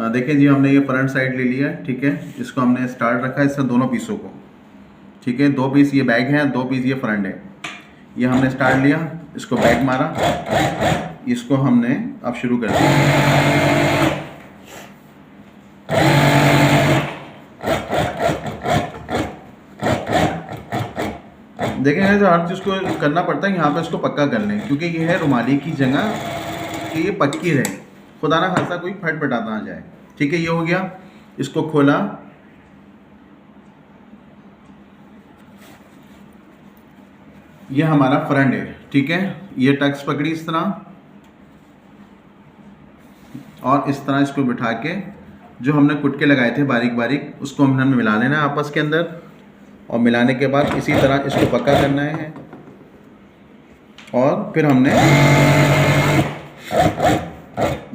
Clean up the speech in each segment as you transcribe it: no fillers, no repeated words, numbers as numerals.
देखें जी, हमने ये फ्रंट साइड ले लिया है, ठीक है। इसको हमने स्टार्ट रखा है इससे दोनों पीसों को, ठीक है। 2 पीस ये बैक है, 2 पीस ये फ्रंट है। ये हमने स्टार्ट लिया, इसको बैक मारा, इसको हमने अब शुरू कर दिया। देखें, जो हर चीज़ को करना पड़ता है, यहाँ पे इसको पक्का कर लें, क्योंकि ये है रुमाली की जगह कि ये पक्की रहे, खुदा ना खासा कोई फट फटाता ना जाए, ठीक है। ये हो गया, इसको खोला, ये हमारा फ्रंट है, ठीक है। ये टक्स पकड़ी इस तरह और इस तरह इसको बिठा के जो हमने कुटके लगाए थे बारीक बारीक, उसको हमने मिला लेना है आपस के अंदर, और मिलाने के बाद इसी तरह इसको पक्का करना है। और फिर हमने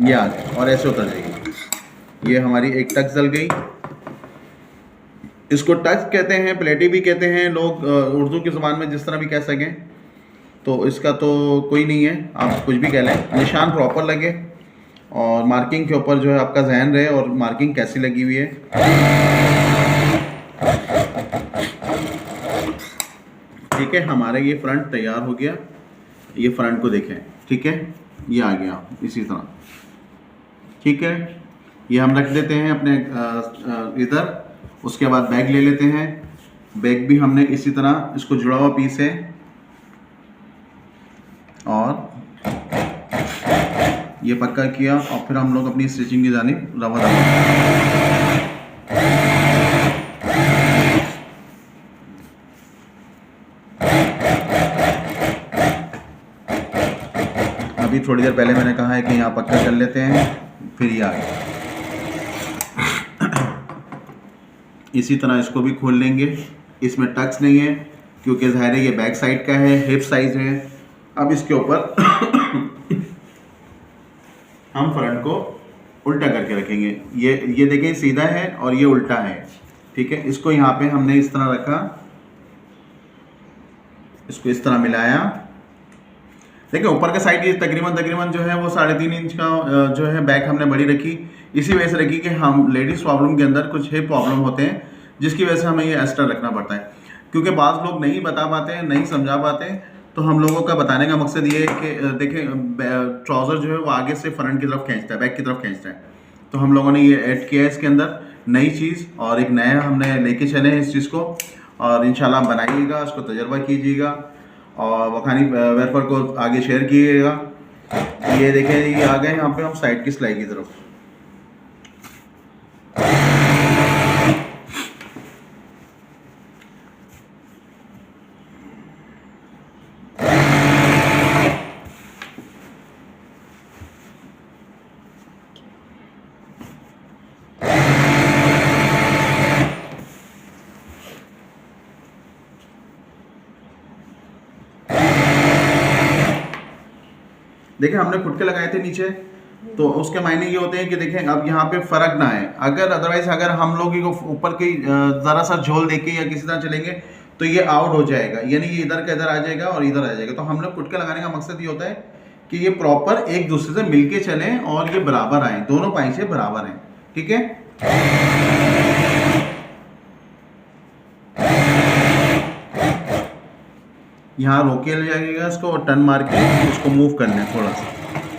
ये आ गया और ऐसे उतर जाएगी। ये हमारी एक टक्स जल गई। इसको टक्स कहते हैं, प्लेटी भी कहते हैं लोग, उर्दू की ज़ुबान में जिस तरह भी कह सकें, तो इसका तो कोई नहीं है, आप कुछ भी कह लें। निशान प्रॉपर लगे और मार्किंग के ऊपर जो है आपका जहन रहे और मार्किंग कैसी लगी हुई है। ठीक है, हमारा ये फ्रंट तैयार हो गया। ये फ्रंट को देखें, ठीक है, ये आ गया इसी तरह, ठीक है। ये हम रख देते हैं अपने इधर। उसके बाद बैग ले लेते हैं। बैग भी हमने इसी तरह, इसको जुड़ा हुआ पीस है और ये पक्का किया, और फिर हम लोग अपनी स्टिचिंग की जानिब रवाना। अभी थोड़ी देर पहले मैंने कहा है कि यहाँ पक्का कर लेते हैं, फिर ये आ गया। इसी तरह इसको भी खोल लेंगे। इसमें टक्स नहीं है क्योंकि ज़ाहिर है ये बैक साइड का है, हिप साइज है। अब इसके ऊपर हम फ्रंट को उल्टा करके रखेंगे। ये देखें, सीधा है और ये उल्टा है, ठीक है। इसको यहाँ पे हमने इस तरह रखा, इसको इस तरह मिलाया। देखिए, ऊपर का साइड ये तकरीबन जो है वो 3.5 इंच का जो है बैक हमने बड़ी रखी। इसी वजह से रखी कि हम लेडीज़ प्रॉब्लम के अंदर कुछ हिप प्रॉब्लम होते हैं, जिसकी वजह से हमें ये एक्स्ट्रा रखना पड़ता है। क्योंकि बाज़ लोग नहीं बता पाते हैं, नहीं समझा पाते हैं, तो हम लोगों का बताने का मकसद ये है कि देखें, ट्राउज़र जो है वो आगे से फ्रंट की तरफ खींचता है, बैक की तरफ खींचता है। तो हम लोगों ने ये ऐड किया है इसके अंदर नई चीज़, और एक नया हमने लेके चले हैं इस चीज़ को। और इंशाल्लाह बनाइएगा, उसको तजर्बा कीजिएगा और वखानी वेफर को आगे शेयर कीजिएगा। ये देखें, ये आ गए यहाँ पे हम साइड की सिलाई की तरफ। देखिए, हमने खुटके लगाए थे नीचे, तो उसके मायने ये होते हैं कि देखें अब यहाँ पे फ़र्क ना आए। अगर अदरवाइज़ अगर हम लोग ऊपर की ज़रा सा झोल देके या किसी तरह चलेंगे तो ये आउट हो जाएगा, यानी ये इधर का इधर आ जाएगा और इधर आ जाएगा। तो हम लोग खुटके लगाने का मकसद ये होता है कि ये प्रॉपर एक दूसरे से मिलके चलें और ये बराबर आए, दोनों पाइसे बराबर हैं, ठीक है। यहाँ रोके ले जाएगा इसको और टर्न मार के उसको मूव करना है, थोड़ा सा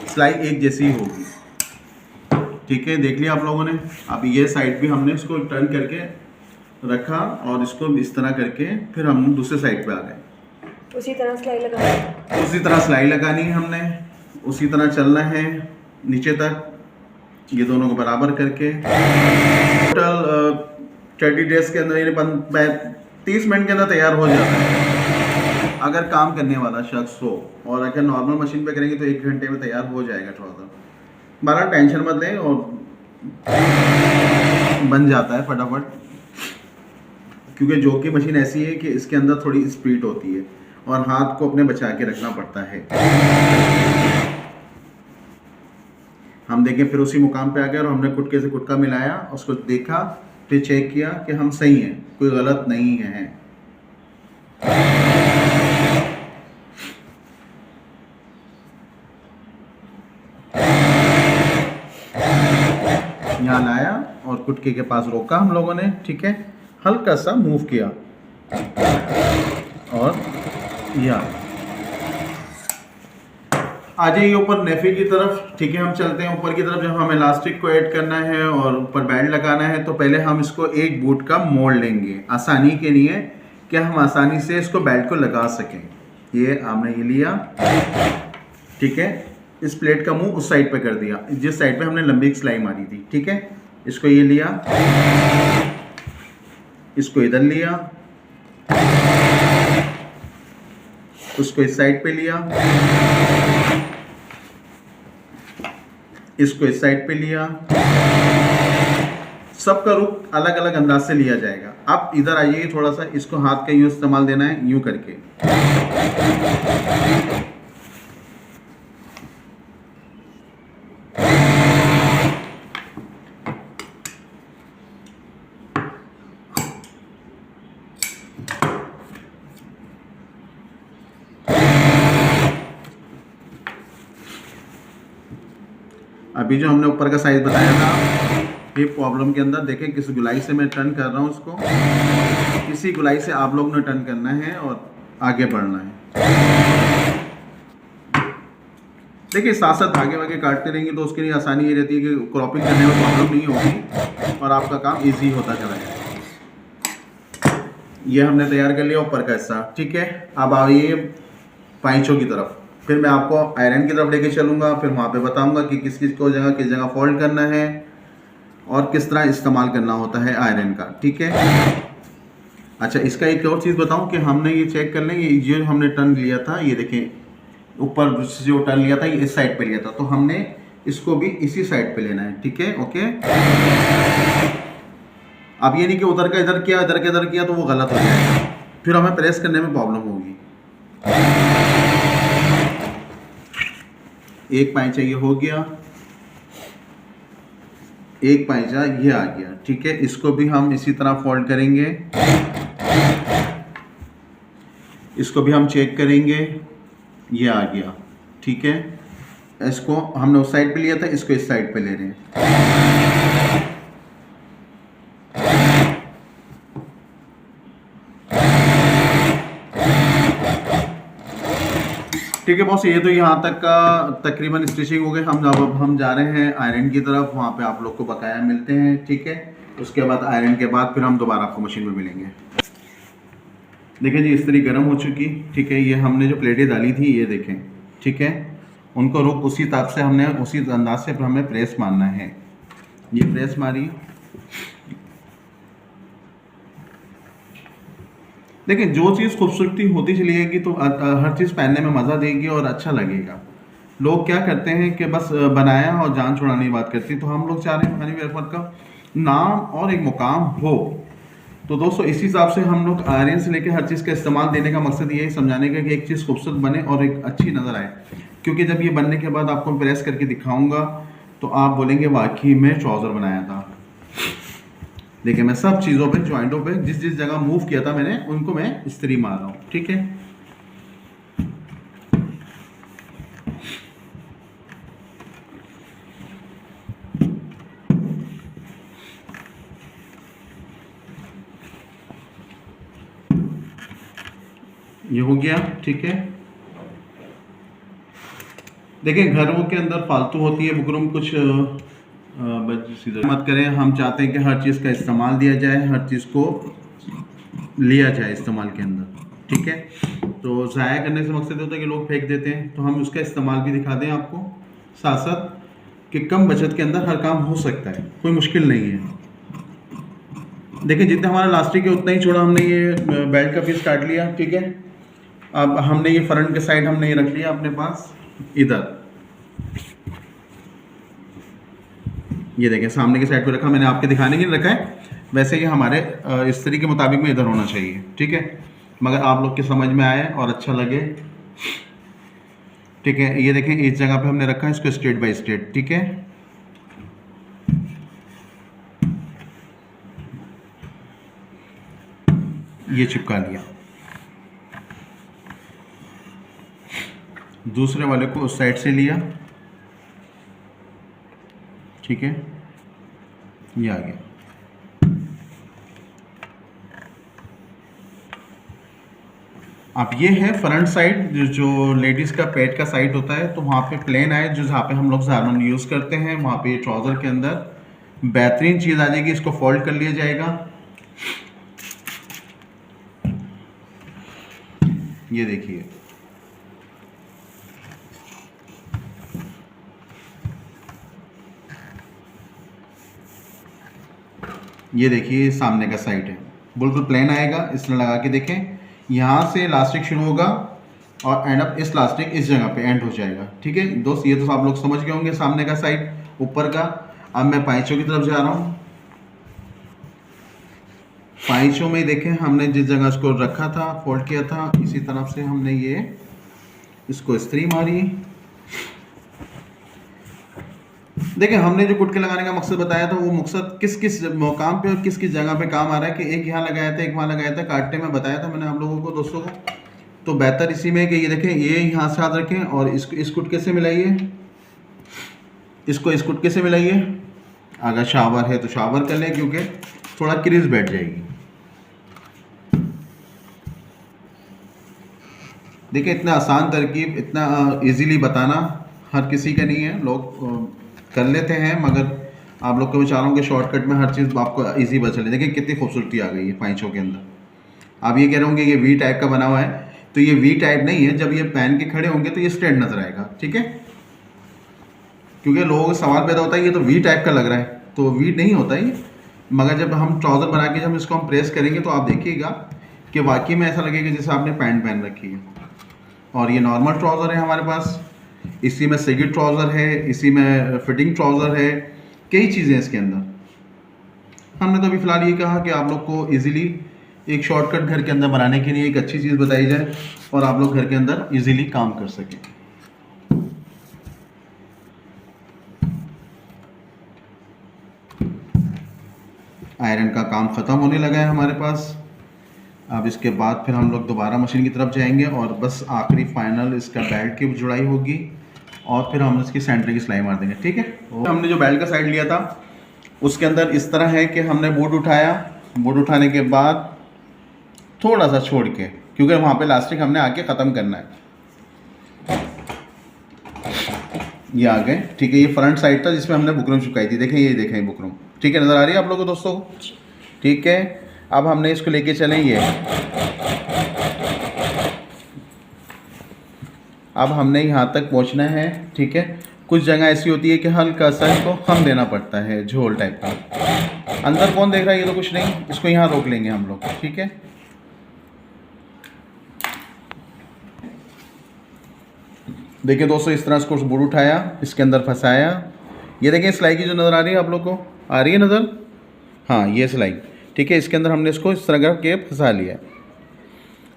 सिलाई एक जैसी ही होगी, ठीक है। देख लिया आप लोगों ने। अब ये साइड भी हमने इसको टर्न करके रखा और इसको इस तरह करके फिर हम दूसरे साइड पे आ गए। उसी तरह सिलाई लगानी, उसी तरह सिलाई लगानी है हमने, उसी तरह चलना है नीचे तक, ये दोनों को बराबर करके। टोटल 30 डेज के अंदर, यानी 30 मिनट के अंदर तैयार हो जाता है अगर काम करने वाला शख्स हो, और अगर नॉर्मल मशीन पे करेंगे तो 1 घंटे में तैयार हो जाएगा ट्राउज़र। बहरहाल टेंशन मत लें और बन जाता है फटाफट, क्योंकि जो की मशीन ऐसी है कि इसके अंदर थोड़ी स्पीड होती है और हाथ को अपने बचा के रखना पड़ता है। हम देखें, फिर उसी मुकाम पे आ गए और हमने कुटके से कुटका मिलाया, उसको देखा, फिर चेक किया कि हम सही हैं, कोई गलत नहीं है। यहाँ लाया और कुटकी के पास रोका हम लोगों ने, ठीक है, हल्का सा मूव किया और यहाँ आ जाइए ऊपर नेफी की तरफ, ठीक है। हम चलते हैं ऊपर की तरफ, जब हमें इलास्टिक को ऐड करना है और ऊपर बेल्ट लगाना है, तो पहले हम इसको एक बूट का मोड़ लेंगे आसानी के लिए, कि हम आसानी से इसको बेल्ट को लगा सकें। ये हमने ये लिया, ठीक है, इस प्लेट का मुंह उस साइड पे कर दिया जिस साइड पे हमने लंबी सिलाई मारी थी, ठीक है। इसको ये लिया, इसको इधर लिया, उसको इस साइड पे लिया, इसको इस साइड पे लिया। सबका रुख अलग अलग अंदाज से लिया जाएगा। आप इधर आइए थोड़ा सा, इसको हाथ का यूं इस्तेमाल देना है, यूं करके। अभी जो हमने ऊपर का साइज बताया था, ये प्रॉब्लम के अंदर देखें किस गुलाई से मैं टर्न कर रहा हूँ उसको, इसी गुलाई से आप लोग ने टर्न करना है और आगे बढ़ना है। देखिए साथ साथ धागे वागे काटते रहेंगे तो उसके लिए आसानी ये रहती है कि क्रॉपिंग करने में प्रॉब्लम नहीं होगी और आपका काम इजी होता चला जाएगा। ये हमने तैयार कर लिया ऊपर का हिस्सा, ठीक है। अब आइए पाइचों की तरफ, फिर मैं आपको आयरन की तरफ लेके चलूँगा, फिर वहाँ पे बताऊँगा कि किस किस जगह फोल्ड करना है और किस तरह इस्तेमाल करना होता है आयरन का, ठीक है। अच्छा, इसका एक और चीज़ बताऊँ कि हमने ये चेक कर लें, ये जो हमने टर्न लिया था, ये देखें ऊपर जो टर्न लिया था ये इस साइड पे लिया था, तो हमने इसको भी इसी साइड पे लेना है, ठीक है, ओके। अब ये नहीं कि उधर का इधर किया, इधर का इधर किया तो वो गलत हो जाएगा, फिर हमें प्रेस करने में प्रॉब्लम होगी। एक पाइचा ये हो गया, एक पाइचा ये आ गया, ठीक है। इसको भी हम इसी तरह फोल्ड करेंगे, इसको भी हम चेक करेंगे, ये आ गया, ठीक है। इसको हमने उस साइड पे लिया था, इसको इस साइड पे ले रहे हैं। ठीक है बॉस, ये तो यहाँ तक का तकरीबन स्टिचिंग हो गई। अब हम जा रहे हैं आयरन की तरफ, वहाँ पे आप लोग को बकाया मिलते हैं, ठीक है। उसके बाद आयरन के बाद फिर हम दोबारा आपको मशीन में मिलेंगे। देखें जी, इस्त्री गर्म हो चुकी, ठीक है। ये हमने जो प्लेटें डाली थी ये देखें, ठीक है। उनको रुक उसी ताप से हमने उसी अंदाज से हमें प्रेस मारना है। ये प्रेस मारी, देखिए जो चीज़ खूबसूरती होती चली जाएगी तो हर चीज़ पहनने में मज़ा देगी और अच्छा लगेगा। लोग क्या करते हैं कि बस बनाया और जान छुड़ाने की बात करती, तो हम लोग चाह रहे हैं हनी वेफर का नाम और एक मुकाम हो। तो दोस्तों इस हिसाब से हम लोग आयरन से लेकर हर चीज़ का इस्तेमाल देने का मकसद ये है समझाने का कि एक चीज़ खूबसूरत बने और एक अच्छी नज़र आए। क्योंकि जब ये बनने के बाद आपको प्रेस करके दिखाऊंगा तो आप बोलेंगे वाकई में ट्राउज़र बनाया था। देखिए मैं सब चीज़ों पे, जॉइंटों पे जिस जिस जगह मूव किया था मैंने, उनको मैं इस्त्री मार रहा हूँ, ठीक है। ये हो गया, ठीक है। देखिए घरों के अंदर फालतू होती है बुकरम, कुछ मत करें। हम चाहते हैं कि हर चीज़ का इस्तेमाल दिया जाए, हर चीज़ को लिया जाए इस्तेमाल के अंदर, ठीक है। तो ज़ाया करने से मकसद होता है कि लोग फेंक देते हैं, तो हम उसका इस्तेमाल भी दिखा दें आपको साथ साथ, कि कम बचत के अंदर हर काम हो सकता है, कोई मुश्किल नहीं है। देखिए जितना हमारा इलास्टिक है उतना ही चौड़ा हमने ये बेल्ट का पीस काट लिया, ठीक है। अब हमने ये फ्रंट के साइड हमने ये रख लिया अपने पास इधर, ये देखें सामने की साइड पे रखा, मैंने आपके दिखाने के लिए रखा है। वैसे ये हमारे इस्त्री के मुताबिक में इधर होना चाहिए, ठीक है। मगर आप लोग के समझ में आए और अच्छा लगे, ठीक है। ये देखें इस जगह पे हमने रखा है इसको स्ट्रेट बाय स्ट्रेट, ठीक है। ये चिपका लिया, दूसरे वाले को उस साइड से लिया, ठीक है। ये आ गया। अब ये है फ्रंट साइड, जो लेडीज़ का पेट का साइड होता है, तो वहाँ पे प्लेन आए, जो जहाँ पे हम लोग ज़्यादा यूज़ करते हैं, वहाँ पे ट्राउज़र के अंदर बेहतरीन चीज़ आ जाएगी। इसको फोल्ड कर लिया जाएगा। ये देखिए, ये देखिए सामने का साइड है, बिल्कुल प्लेन आएगा। इस तरह लगा के देखें, यहाँ से इलास्टिक शुरू होगा और एंड अप इस इलास्टिक इस जगह पे एंड हो जाएगा। ठीक है दोस्त, ये तो आप लोग समझ गए होंगे सामने का साइड ऊपर का। अब मैं पाइचों की तरफ जा रहा हूँ। पाइचों में देखें, हमने जिस जगह इसको रखा था, फोल्ड किया था, इसी तरफ से हमने ये इसको इस्त्री मारी। देखिए, हमने जो गुटके लगाने का मकसद बताया था, वो मकसद किस किस मकाम पे और किस किस जगह पे काम आ रहा है, कि एक यहाँ लगाया था, एक वहाँ लगाया था, काटने में बताया था मैंने आप लोगों को, दोस्तों को। तो बेहतर इसी में कि ये देखें, ये यहाँ से हाथ रखें और इसको इस गुटके से मिलाइए, इसको इस गुटके से मिलाइए। अगर शावर है तो शावर कर लें, क्योंकि थोड़ा क्रीज बैठ जाएगी। देखिए, इतना आसान तरकीब, इतना इजीली बताना हर किसी का नहीं है। लोग कर लेते हैं, मगर आप लोग को मैं चाह रहा हूँ कि शॉर्टकट में हर चीज़ आपको इजी बता चले। देखिए कितनी खूबसूरती आ गई है पाइचों के अंदर। आप ये कह रहे होंगे ये वी टाइप का बना हुआ है, तो ये वी टाइप नहीं है। जब ये पहन के खड़े होंगे तो ये स्ट्रेट नजर आएगा। ठीक है, क्योंकि लोगों को सवाल पैदा होता है ये तो वी टाइप का लग रहा है, तो वी नहीं होता ये। मगर जब हम ट्राउज़र बना के जब इसको हम प्रेस करेंगे तो आप देखिएगा कि वाकई में ऐसा लगेगा जैसे आपने पैंट पहन रखी है। और ये नॉर्मल ट्राउज़र है हमारे पास, इसी में सेगी ट्राउज़र है, इसी में फिटिंग ट्राउज़र है, कई चीज़ें इसके अंदर। हमने तो अभी फ़िलहाल ये कहा कि आप लोग को इजीली एक शॉर्टकट घर के अंदर बनाने के लिए एक अच्छी चीज़ बताई जाए और आप लोग घर के अंदर इजीली काम कर सकें। आयरन का काम ख़त्म होने लगा है हमारे पास। अब इसके बाद फिर हम लोग दोबारा मशीन की तरफ जाएंगे और बस आखिरी फाइनल इसका बेल्ट की जुड़ाई होगी और फिर हम इसकी सेंटर की सिलाई मार देंगे। ठीक है, हमने जो बेल्ट का साइड लिया था उसके अंदर इस तरह है कि हमने बोर्ड उठाया, बोर्ड उठाने के बाद थोड़ा सा छोड़ के, क्योंकि वहाँ पे इलास्टिक हमने आके ख़त्म करना है। ये आ गए। ठीक है, ये फ्रंट साइड था जिसमें हमने बुकरम चुकाई थी। देखें, ये देखें बुकरम। ठीक है, नज़र आ रही है आप लोगों को दोस्तों? ठीक है, अब हमने इसको लेके चलें। ये अब हमने यहाँ तक पहुँचना है। ठीक है, कुछ जगह ऐसी होती है कि हल्का सा इसको हम देना पड़ता है, झोल टाइप का। अंदर कौन देख रहा है? ये तो कुछ नहीं, इसको यहाँ रोक लेंगे हम लोग। ठीक है, देखिए दोस्तों, इस तरह इसको बोर्ड उठाया, इसके अंदर फंसाया। ये देखिए सिलाई की जो नज़र आ रही है आप लोग को, आ रही है नज़र? हाँ, ये सिलाई। ठीक है, इसके अंदर हमने इसको इस तरह के फंसा लिया है।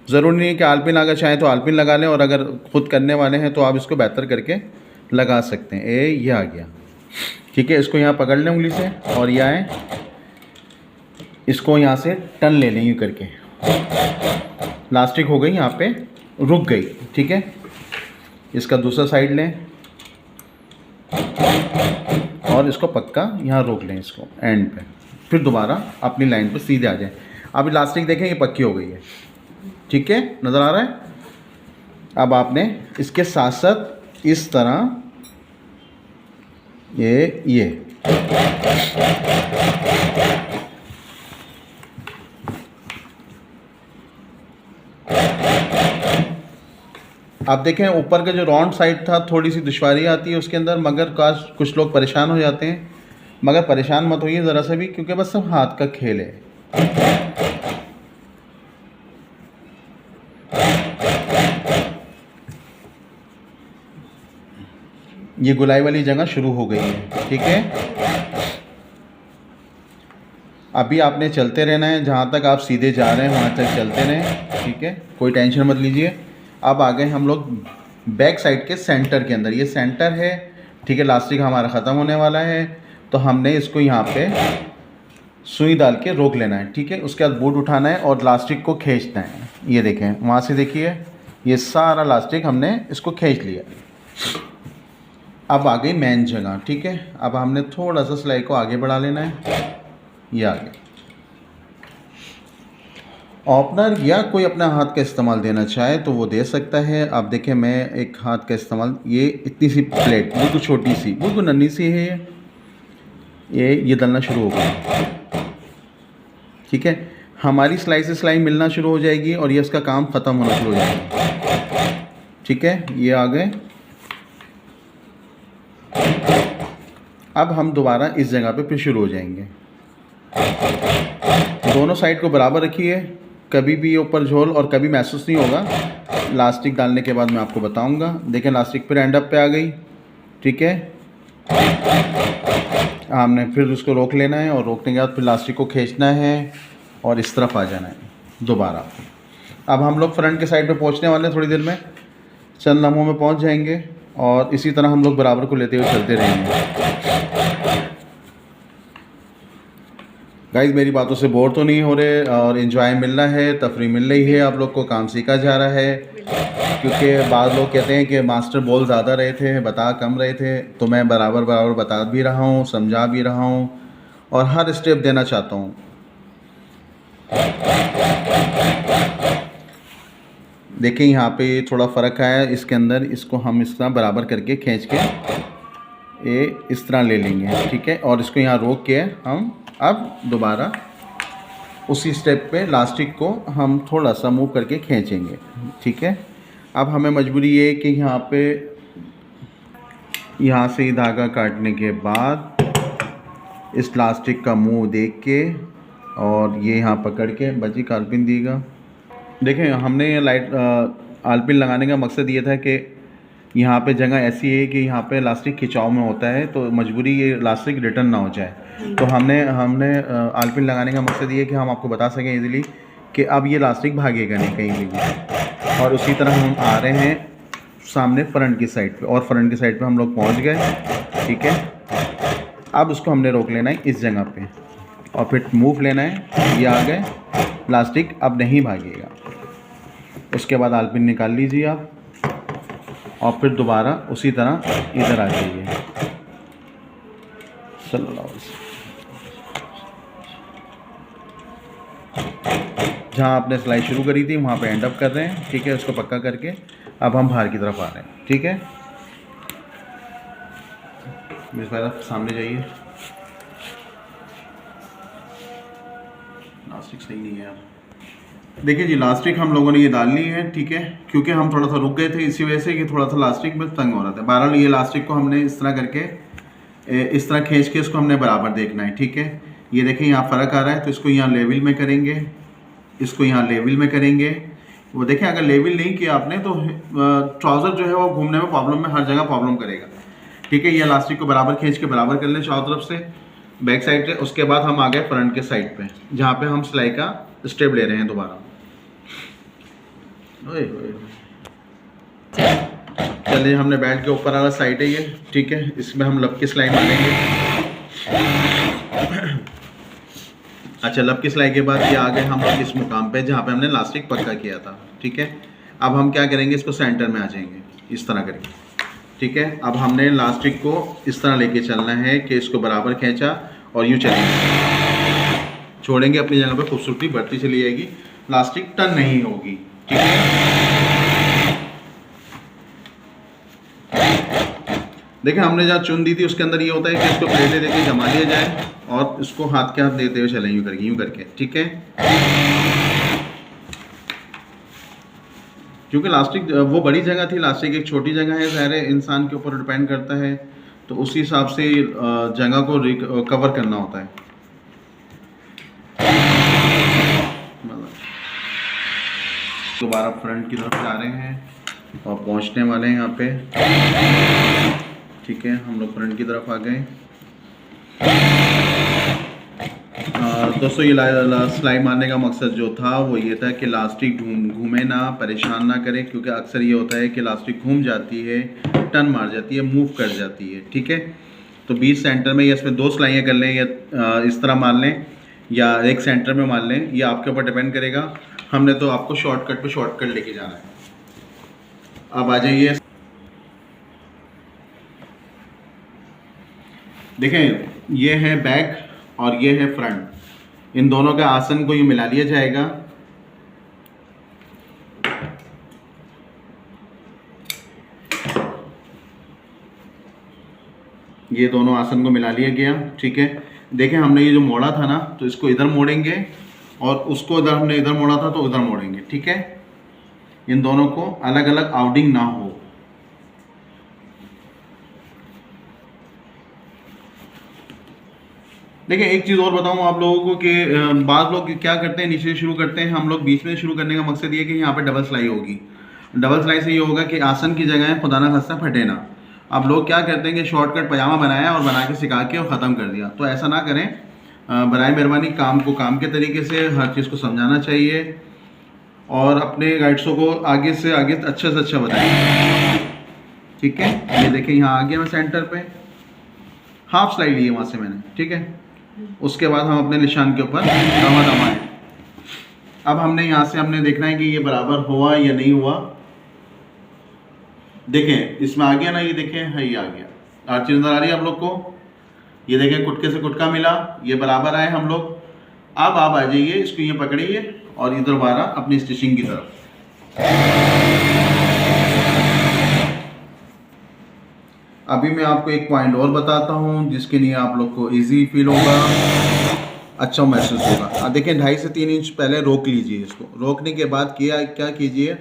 ज़रूरी नहीं है कि आलपिन अगर चाहें तो आलपिन लगा लें, और अगर ख़ुद करने वाले हैं तो आप इसको बेहतर करके लगा सकते हैं। ये आ गया। ठीक है, इसको यहाँ पकड़ लें उंगली से और ये आए, इसको यहाँ से टन ले लें यूँ करके। प्लास्टिक हो गई, यहाँ पे रुक गई। ठीक है, इसका दूसरा साइड लें और इसको पक्का यहाँ रोक लें, इसको एंड पे, फिर दोबारा अपनी लाइन पर सीधे आ जाए। अब इलास्टिक देखें, ये पक्की हो गई है। ठीक है, नज़र आ रहा है? अब आपने इसके साथ साथ इस तरह ये आप देखें, ऊपर का जो राउंड साइड था थोड़ी सी दुश्वारी आती है उसके अंदर, मगर कुछ लोग परेशान हो जाते हैं। मगर परेशान मत होइए ज़रा से भी, क्योंकि बस सब हाथ का खेल है। ये गुलाई वाली जगह शुरू हो गई है। ठीक है, अभी आपने चलते रहना है, जहाँ तक आप सीधे जा रहे हैं वहाँ तक चलते रहें। ठीक है, कोई टेंशन मत लीजिए। अब आ गए हम लोग बैक साइड के सेंटर के अंदर। ये सेंटर है। ठीक है, इलास्टिक हमारा ख़त्म होने वाला है, तो हमने इसको यहाँ पे सुई डाल के रोक लेना है। ठीक है, उसके बाद बोर्ड उठाना है और इलास्टिक को खींचना है। ये देखें, वहाँ से देखिए, ये सारा इलास्टिक हमने इसको खींच लिया। अब आ गई मेन जगह, ठीक है। अब हमने थोड़ा सा सिलाई को आगे बढ़ा लेना है, ये आगे। ओपनर या कोई अपना हाथ का इस्तेमाल देना चाहे तो वो दे सकता है। आप देखें मैं एक हाथ का इस्तेमाल, ये इतनी सी प्लेट बिल्कुल छोटी सी, बिल्कुल नन्ही सी है ये डलना शुरू हो गया, ठीक है। हमारी सिलाई से सिलाई मिलना शुरू हो जाएगी और ये इसका काम ख़त्म होना शुरू हो जाएगा, ठीक है। ये आ गए। अब हम दोबारा इस जगह पे फिर शुरू हो जाएंगे। दोनों साइड को बराबर रखिए, कभी भी ऊपर झोल और कभी महसूस नहीं होगा। लास्टिक डालने के बाद मैं आपको बताऊंगा। देखें लास्टिक फिर एंड अप पे आ गई, ठीक है। हमने फिर उसको रोक लेना है और रोकने के बाद फिर लास्टिक को खींचना है और इस तरफ आ जाना है दोबारा। अब हम लोग फ्रंट के साइड पे पहुंचने वाले हैं, थोड़ी देर में, चंद लम्हों में पहुंच जाएंगे और इसी तरह हम लोग बराबर को लेते हुए चलते रहेंगे। गाइस मेरी बातों से बोर तो नहीं हो रहे और इन्जॉय मिल रहा है, तफरी मिल रही है, आप लोग को काम सीखा जा रहा है। क्योंकि बाद लोग कहते हैं कि मास्टर बोल ज़्यादा रहे थे, बता कम रहे थे, तो मैं बराबर बता भी रहा हूँ, समझा भी रहा हूँ और हर स्टेप देना चाहता हूँ। देखिए यहाँ पे थोड़ा फ़र्क आया इसके अंदर, इसको हम इस तरह बराबर करके खींच के ये इस तरह ले लेंगे, ठीक है। और इसको यहाँ रोक के हम अब दोबारा उसी स्टेप पे लास्टिक को हम थोड़ा सा मूव करके खींचेंगे, ठीक है। अब हमें मजबूरी ये है कि यहाँ पे यहाँ से ही धागा काटने के बाद इस लास्टिक का मुंह देख के और ये यहाँ पकड़ के बची आलपिन दीगा। देखें हमने ये लाइट आलपिन लगाने का मकसद ये था कि यहाँ पे जगह ऐसी है कि यहाँ पे लास्टिक खिंचाव में होता है, तो मजबूरी ये लास्टिक रिटर्न ना हो जाए। तो हमने आलपिन लगाने का मकसद ये कि हम आपको बता सकें इजीली कि अब ये लास्टिक भागेगा नहीं कहीं भी। और उसी तरह हम आ रहे हैं सामने फ्रंट की साइड पे और फ्रंट की साइड पे हम लोग पहुँच गए, ठीक है। अब उसको हमने रोक लेना है इस जगह पे और फिर मूव लेना है, ये आ गए, लास्टिक अब नहीं भागेगा। उसके बाद आलपिन निकाल लीजिए आप और फिर दोबारा उसी तरह इधर आ जाइए। जहाँ आपने सिलाई शुरू करी थी वहाँ पे एंड अप कर रहे हैं, ठीक है। उसको पक्का करके अब हम बाहर की तरफ आ रहे हैं, ठीक है। सामने जाइए, लास्टिक सही नहीं है यार। देखिए जी लास्टिक हम लोगों ने ये डाल ली है, ठीक है, क्योंकि हम थोड़ा सा रुक गए थे इसी वजह से कि थोड़ा सा लास्टिक में तंग हो रहा था। बहरहाल ये लास्टिक को हमने इस तरह करके इस तरह खींच के इसको हमने बराबर देखना है, ठीक है। ये देखें यहाँ फ़र्क आ रहा है, तो इसको यहाँ लेवल में करेंगे, इसको यहाँ लेवल में करेंगे। वो देखें अगर लेवल नहीं किया आपने तो ट्राउज़र जो है वो घूमने में प्रॉब्लम, में हर जगह प्रॉब्लम करेगा, ठीक है। ये लास्टिक को बराबर खींच के बराबर कर लें चारों तरफ से, बैक साइड से। उसके बाद हम आ गए फ्रंट के साइड पे, जहाँ पे हम सिलाई का स्टेप ले रहे हैं दोबारा। चलिए हमने बेल्ट के ऊपर वाला साइड है ये, ठीक है। इसमें हम लब की सिलाई मारेंगे। अच्छा लब की सिलाई के बाद ये आ गए हम इस मुकाम पे जहाँ पे हमने लास्टिक पक्का किया था, ठीक है। अब हम क्या करेंगे, इसको सेंटर में आ जाएंगे इस तरह करके, ठीक है। अब हमने लास्टिक को इस तरह लेके चलना है कि इसको बराबर खींचा और यूँ चलेंगे, छोड़ेंगे अपनी जगह पे, खूबसूरती बढ़ती चली जाएगी, लास्टिक टर्न नहीं होगी, ठीक है। देखिए हमने जहाँ चुन दी थी उसके अंदर ये होता है कि इसको प्लेटें देके जमा लिया जाए और इसको हाथ के हाथ देते हुए चलें यूँ करके, ठीक है। क्योंकि लास्टिक वो बड़ी जगह थी, लास्टिक एक छोटी जगह है, ज़ाहिर है इंसान के ऊपर डिपेंड करता है, तो उसी हिसाब से जगह को कवर करना होता है। दोबारा फ्रंट की तरफ जा रहे हैं और पहुंचने वाले हैं यहाँ पे, ठीक है। हम लोग फ्रंट की तरफ आ गए। दोस्तों ये सिलाई मारने का मकसद जो था वो ये था कि लास्टिक घूमे ना, परेशान ना करे, क्योंकि अक्सर ये होता है कि लास्टिक घूम जाती है, टर्न मार जाती है, मूव कर जाती है, ठीक है। तो बीच सेंटर में या इसमें 2 सिलाइयाँ कर लें या इस तरह मार लें या एक सेंटर में मार लें, ये आपके ऊपर डिपेंड करेगा। हमने तो आपको शॉर्टकट पे शॉर्टकट लेके जाना है। अब आ जाइए, देखें ये है बैक और ये है फ्रंट, इन दोनों का आसन को ये मिला लिया जाएगा। ये दोनों आसन को मिला लिया गया, ठीक है। देखें हमने ये जो मोड़ा था ना, तो इसको इधर मोड़ेंगे और उसको इधर हमने इधर मोड़ा था तो उधर मोड़ेंगे, ठीक है। इन दोनों को अलग अलग आउटिंग ना हो। देखिए एक चीज़ और बताऊं आप लोगों को कि बाद लोग क्या करते हैं, नीचे शुरू करते हैं, हम लोग बीच में शुरू करने का मकसद ये कि यहाँ पे डबल सिलाई होगी। डबल सिलाई से ये होगा कि आसन की जगह खुदा ना खास्ता फटे ना। अब लोग क्या करते हैं कि शॉर्टकट पजामा बनाया और बना के सिखा के और ख़त्म कर दिया, तो ऐसा ना करें। बराए मेहरबानी काम को काम के तरीके से हर चीज़ को समझाना चाहिए और अपने गाइड्सों को आगे से आगे अच्छा से अच्छा बताएं, ठीक है। ये देखिए यहाँ आ गया मैं सेंटर पे, हाफ सिलाई ली है वहाँ से मैंने, ठीक है। उसके बाद हम अपने निशान के ऊपर दमा दमाएं। अब हमने यहाँ से हमने देखना है कि ये बराबर हुआ या नहीं हुआ। देखें इसमें आ गया ना, ये देखें है, ये आ गया। हर चीज़ नजर आ रही है आप लोग को। ये देखें कुटके से कुटका मिला, ये बराबर आए हम लोग। अब आप आ जाइए, इसको ये पकड़िए और इधर दोबारा अपनी स्टिचिंग की तरफ। अभी मैं आपको एक पॉइंट और बताता हूँ जिसके लिए आप लोग को इजी फील होगा, अच्छा महसूस होगा। देखिए 2.5 से 3 इंच पहले रोक लीजिए। इसको रोकने के बाद क्या कीजिए,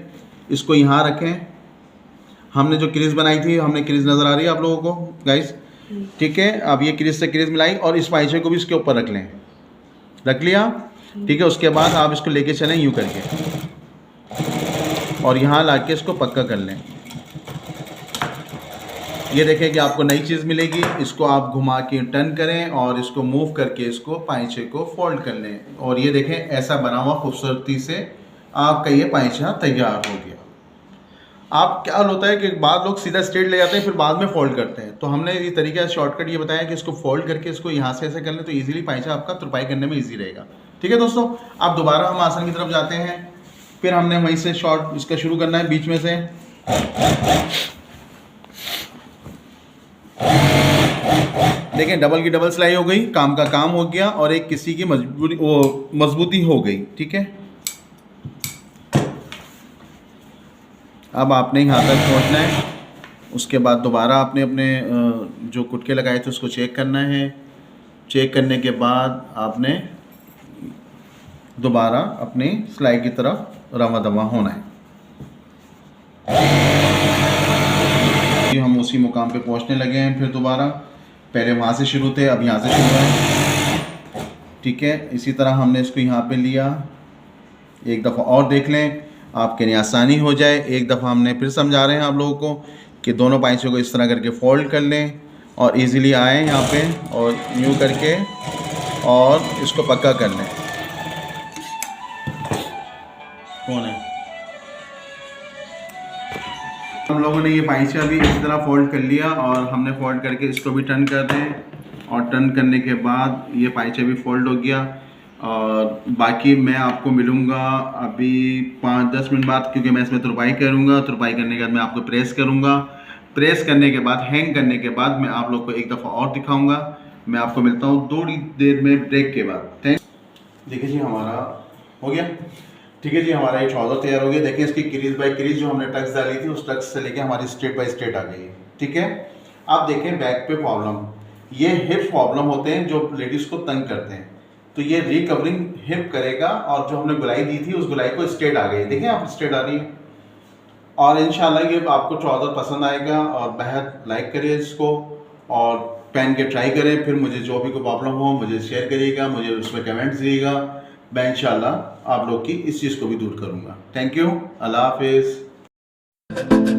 इसको यहाँ रखें। हमने जो क्रीज बनाई थी, हमने क्रीज नज़र आ रही है आप लोगों को गाइस, ठीक है। अब ये क्रीज से क्रीज मिलाई और इस पाइचे को भी इसके ऊपर रख लें, रख लिया, ठीक है। उसके बाद आप इसको लेके चलें यूँ करके और यहाँ ला के इसको पक्का कर लें। ये देखें कि आपको नई चीज़ मिलेगी। इसको आप घुमा के टर्न करें और इसको मूव करके इसको पाइचे को फोल्ड कर लें और ये देखें ऐसा बना हुआ खूबसूरती से आपका ये पाइचा तैयार हो गया। आप क्या होता है कि बाद लोग सीधा स्ट्रेट ले जाते हैं फिर बाद में फोल्ड करते हैं, तो हमने ये तरीका शॉर्टकट ये बताया कि इसको फोल्ड करके इसको यहाँ से ऐसे कर लें तो इजीली पाइचा आपका तुरपाई करने में इजी रहेगा, ठीक है दोस्तों। अब दोबारा हम आसन की तरफ जाते हैं। फिर हमने वहीं से शॉर्ट इसका शुरू करना है बीच में से। देखें डबल की डबल सिलाई हो गई, काम का काम हो गया और एक किसी की मजबूती हो गई, ठीक है। अब आपने यहाँ तक पहुँचना है। उसके बाद दोबारा आपने अपने जो कुटके लगाए थे उसको चेक करना है। चेक करने के बाद आपने दोबारा अपनी सिलाई की तरफ रवा दवा होना है। हम उसी मुकाम पे पहुँचने लगे हैं। फिर दोबारा पहले वहाँ से शुरू थे, अब यहाँ से शुरू है, ठीक है। इसी तरह हमने इसको यहाँ पे लिया। एक दफ़ा और देख लें आपके लिए आसानी हो जाए। एक दफ़ा हमने फिर समझा रहे हैं आप लोगों को कि दोनों पाइचों को इस तरह करके फोल्ड कर लें और इजीली आए यहाँ पे और यूँ करके और इसको पक्का कर लें। कौन है? हम लोगों ने ये पाइचा भी इस तरह फोल्ड कर लिया और हमने फोल्ड करके इसको भी टर्न कर दें और टर्न करने के बाद ये पाइचा भी फोल्ड हो गया। और बाकी मैं आपको मिलूँगा अभी 5-10 मिनट बाद, क्योंकि मैं इसमें तुरपाई करूँगा। तुरपाई करने के बाद मैं आपको प्रेस करूँगा। प्रेस करने के बाद हैंग करने के बाद मैं आप लोग को एक दफ़ा और दिखाऊँगा। मैं आपको मिलता हूँ थोड़ी देर में ब्रेक के बाद। देखिए जी हमारा हो गया, ठीक है जी। हमारा ये ट्राउज़र तैयार हो गया। देखिए इसकी क्रीज बाय क्रीज जो हमने टक्स डाली थी उस टक्स से लेके हमारी स्ट्रेट बाय स्ट्रेट आ गई है, ठीक है। अब देखें बैक पे प्रॉब्लम, ये हिप प्रॉब्लम होते हैं जो लेडीज़ को तंग करते हैं, तो ये रिकवरिंग हिप करेगा और जो हमने गुलाई दी थी उस गुलाई को स्ट्रेट आ गई। देखिए आप स्ट्रेट आ रही है और इंशाल्लाह ये आपको ट्राउज़र पसंद आएगा और बेहद लाइक करिए इसको और पहन के ट्राई करें। फिर मुझे जो भी कोई प्रॉब्लम हो मुझे शेयर करिएगा, मुझे उसमें कमेंट्स दीजिएगा। मैं इंशाल्लाह आप लोग की इस चीज़ को भी दूर करूँगा। थैंक यू, अल्लाह हाफिज़।